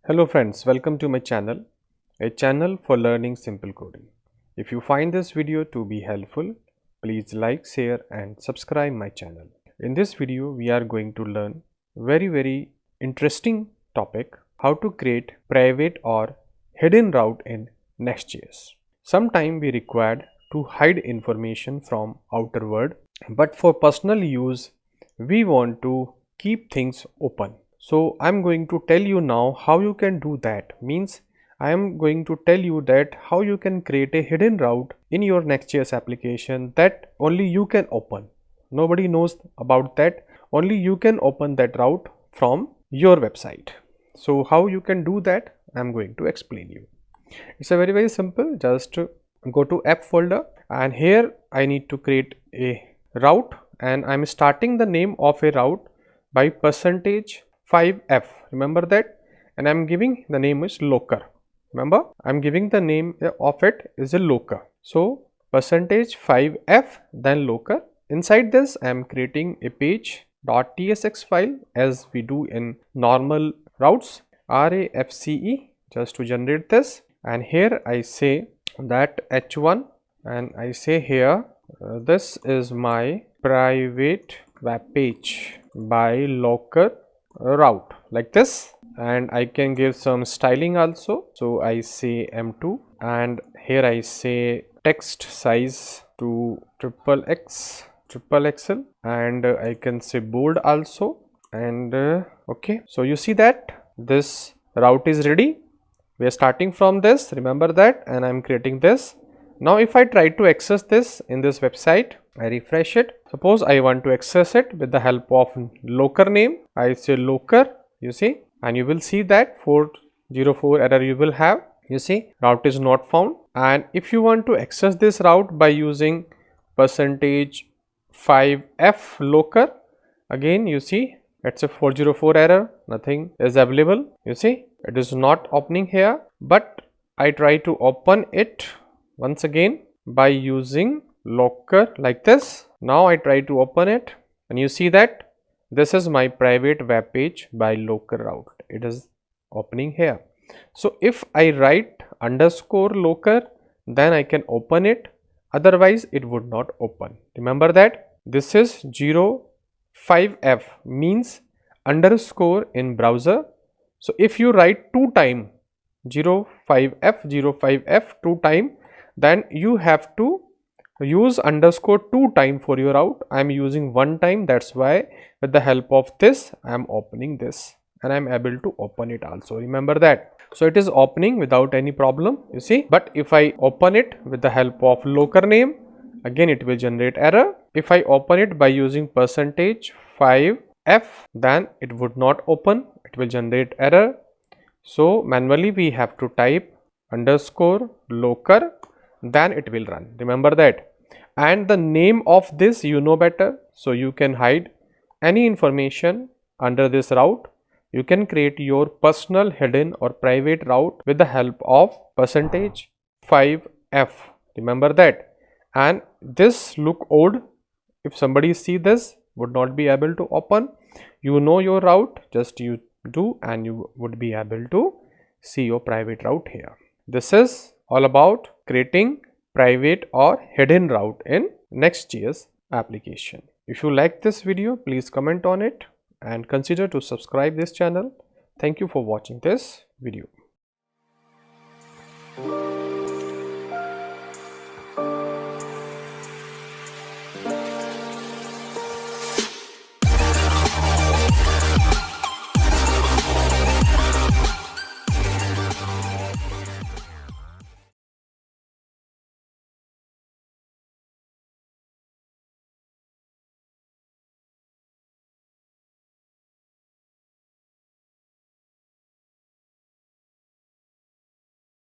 Hello friends, welcome to my channel, a channel for learning simple coding. If you find this video to be helpful, please like, share and subscribe my channel. In this video, we are going to learn very interesting topic, how to create private or hidden route in Next.js. Sometime we required to hide information from outer world, but for personal use, we want to keep things open. So I'm going to tell you now how you can do that. Means I am going to tell you that how you can create a hidden route in your Next.js application that only you can open. Nobody knows about that. Only you can open that route from your website. So how you can do that, I'm going to explain you. It's a very simple. Just go to app folder and here I need to create a route and I'm starting the name of a route by %5f, remember that, and I'm giving the name is locker. Remember, I'm giving the name of it is a locker. So %5f then locker. Inside this I'm creating a page.tsx file as we do in normal routes, RAFCE, just to generate this, and here I say that h1 and I say here this is my private web page by locker route, like this, and I can give some styling also. So I say m2 and here I say text size to XXL and I can say bold also, and okay, so you see that this route is ready. We are starting from this, remember that, and I'm creating this. Now if I try to access this in this website, I refresh it. Suppose I want to access it with the help of locker name. I say locker, you see, and you will see that 404 error you will have. You see, route is not found. And if you want to access this route by using %5f locker, again you see it's a 404 error, nothing is available. You see, it is not opening here, but I try to open it once again by using locker like this. Now I try to open it and you see that this is my private web page by locker route. It is opening here. So if I write _locker, then I can open it, otherwise it would not open. Remember that this is 05f means underscore in browser. So if you write 2 times 05f 2 times, then you have to use underscore 2 times for your route. I am using 1 time, that's why with the help of this I am opening this and I am able to open it also. Remember that. So it is opening without any problem, you see. But if I open it with the help of locker name, again it will generate error. If I open it by using %5f, then it would not open, it will generate error. So manually we have to type underscore locker, then it will run. Remember that. And the name of this you know better, so you can hide any information under this route. You can create your personal hidden or private route with the help of %5f. Remember that. And this look odd. If somebody see this, would not be able to open. You know your route, just you do and you would be able to see your private route here. This is all about creating private or hidden route in Next.js application. If you like this video, please comment on it and consider to subscribe this channel. Thank you for watching this video.